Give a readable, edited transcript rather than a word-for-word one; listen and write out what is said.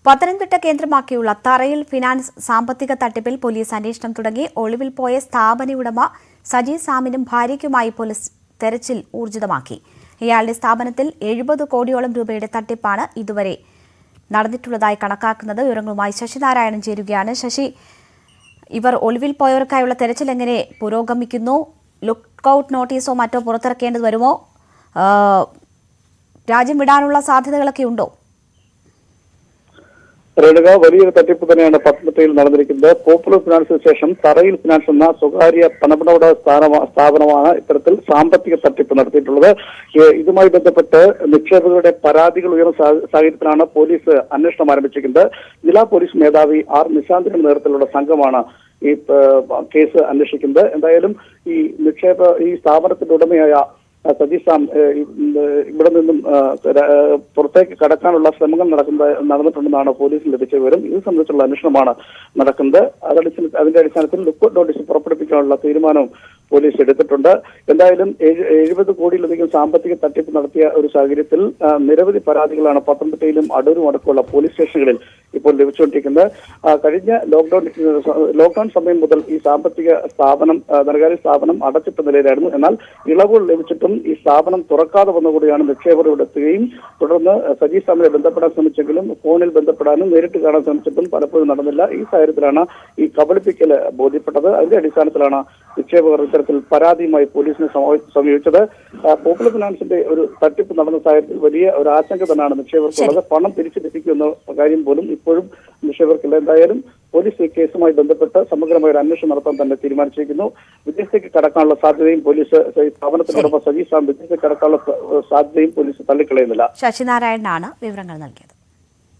പത്തനംതിട്ട കേന്ദ്രമാക്കിയുള്ള തറയിൽ ഫിനാൻസ് സാമ്പത്തിക തട്ടിപ്പിൽ പോലീസ് അന്വേഷണം തുടങ്ങി. ഒളിവിൽ പോയ സ്ഥാപന ഉടമ സജി സാമിനും ഭാര്യയ്ക്കുമായി പോലീസ് തെരച്ചിൽ ഊർജിതമാക്കി. ഇയാളുടെ സ്ഥാപനത്തിൽ 70 കോടിയോളം രൂപയുടെ തട്ടിപ്പാണ് ഇതുവരെ നടന്നിട്ടുള്ളതായി കണക്കാക്കുന്നത്. വിവരങ്ങളുമായി ശശിനാരായണൻ ചേരുകയാണ്. ശശി, ഇവർ ഒളിവിൽ പോയവർക്കായുള്ള തെരച്ചിൽ എങ്ങനെ പുരോഗമിക്കുന്നു? ലുക്കൌട്ട് നോട്ടീസോ മറ്റോ പുറത്തിറക്കേണ്ടത് വരുമോ? രാജ്യം വിടാനുള്ള സാധ്യതകളൊക്കെ ഉണ്ടോ? രേണുക, വലിയൊരു തട്ടിപ്പ് തന്നെയാണ് പത്തനംതിട്ടയിൽ നടന്നിരിക്കുന്നത്. പോപ്പുലർ ഫിനാൻസിന് ശേഷം തറയിൽ ഫിനാൻസ് എന്ന സ്വകാര്യ പണമിടപാട് സ്ഥാപനമാണ് ഇത്തരത്തിൽ സാമ്പത്തിക തട്ടിപ്പ് നടത്തിയിട്ടുള്ളത്. ഇതുമായി ബന്ധപ്പെട്ട് നിക്ഷേപകരുടെ പരാതികൾ ഉയർന്ന സാഹചര്യത്തിലാണ് പോലീസ് അന്വേഷണം ആരംഭിച്ചിരിക്കുന്നത്. ജില്ലാ പോലീസ് മേധാവി ആർ നിശാന്തിന്റെ നേതൃത്വത്തിലുള്ള സംഘമാണ് ഈ കേസ് അന്വേഷിക്കുന്നത്. എന്തായാലും ഈ സ്ഥാപനത്തിന്റെ ഉടമയായ സജി സാം ഇവിടെ നിന്നും പുറത്തേക്ക് കടക്കാനുള്ള ശ്രമങ്ങൾ നടന്നിട്ടുണ്ടെന്നാണ് പോലീസിന് ലഭിച്ച വിവരം. ഇത് സംബന്ധിച്ചുള്ള അന്വേഷണമാണ് നടക്കുന്നത്. അതിന്റെ അടിസ്ഥാനത്തിൽ ലുക്കൌട്ട് നോട്ടീസ് പുറപ്പെടുപ്പിക്കാനുള്ള തീരുമാനവും പോലീസ് എടുത്തിട്ടുണ്ട്. എന്തായാലും 70 കോടിയിലധികം സാമ്പത്തിക തട്ടിപ്പ് നടത്തിയ ഒരു സാഹചര്യത്തിൽ നിരവധി പരാതികളാണ് പത്തനംതിട്ടയിലും അടൂരും അടക്കമുള്ള പോലീസ് സ്റ്റേഷനുകളിൽ ഇപ്പോൾ ലഭിച്ചുകൊണ്ടിരിക്കുന്നത്. കഴിഞ്ഞ ലോക്ക്ഡൌൺ സമയം മുതൽ ഈ സാമ്പത്തിക സ്ഥാപനം, ധനകാര്യ സ്ഥാപനം അടച്ചിട്ട നിലയിലായിരുന്നു. എന്നാൽ ഇളവുകൾ ലഭിച്ചിട്ടും ഈ സ്ഥാപനം തുറക്കാതെ വന്നുകൂടിയാണ് നിക്ഷേപകർ ഇവിടെ എത്തുകയും തുടർന്ന് സജി സാമിനെ ബന്ധപ്പെടാൻ ശ്രമിച്ചെങ്കിലും ഫോണിൽ ബന്ധപ്പെടാനും നേരിട്ട് കാണാൻ ശ്രമിച്ചിട്ടും പലപ്പോഴും നടന്നില്ല. ഈ സാഹചര്യത്തിലാണ് ഈ കബളിപ്പിക്കൽ ബോധ്യപ്പെട്ടത്. അതിന്റെ അടിസ്ഥാനത്തിലാണ് നിക്ഷേപകർ ഇത്തരത്തിൽ പരാതിയുമായി പോലീസിനെ സമീപിച്ചത്. പോപ്പുലർ ഫിനാൻസിന്റെ ഒരു തട്ടിപ്പ് നടന്ന സാഹചര്യത്തിൽ വലിയ ഒരു ആശങ്ക തന്നെയാണ് നിക്ഷേപകർക്കുള്ളത്. പണം തിരിച്ചു ലഭിക്കുന്ന കാര്യം പോലും ഇപ്പോഴും നിക്ഷേപകർക്കില്ല. എന്തായാലും പോലീസ് ഈ കേസുമായി ബന്ധപ്പെട്ട് സമഗ്രമായ ഒരു അന്വേഷണം നടത്താൻ തന്നെ തീരുമാനിച്ചിരിക്കുന്നു. വിദേശത്തേക്ക് കടക്കാനുള്ള സാധ്യതയും പോലീസ് സ്ഥാപനത്തിനോടൊപ്പം സജി സാം വിദേശത്തേക്ക് കടക്കാനുള്ള സാധ്യതയും പോലീസ് തള്ളിക്കളയുന്നില്ല. ശശിനാരായണനാണ് വിവരങ്ങൾ നൽകിയത്.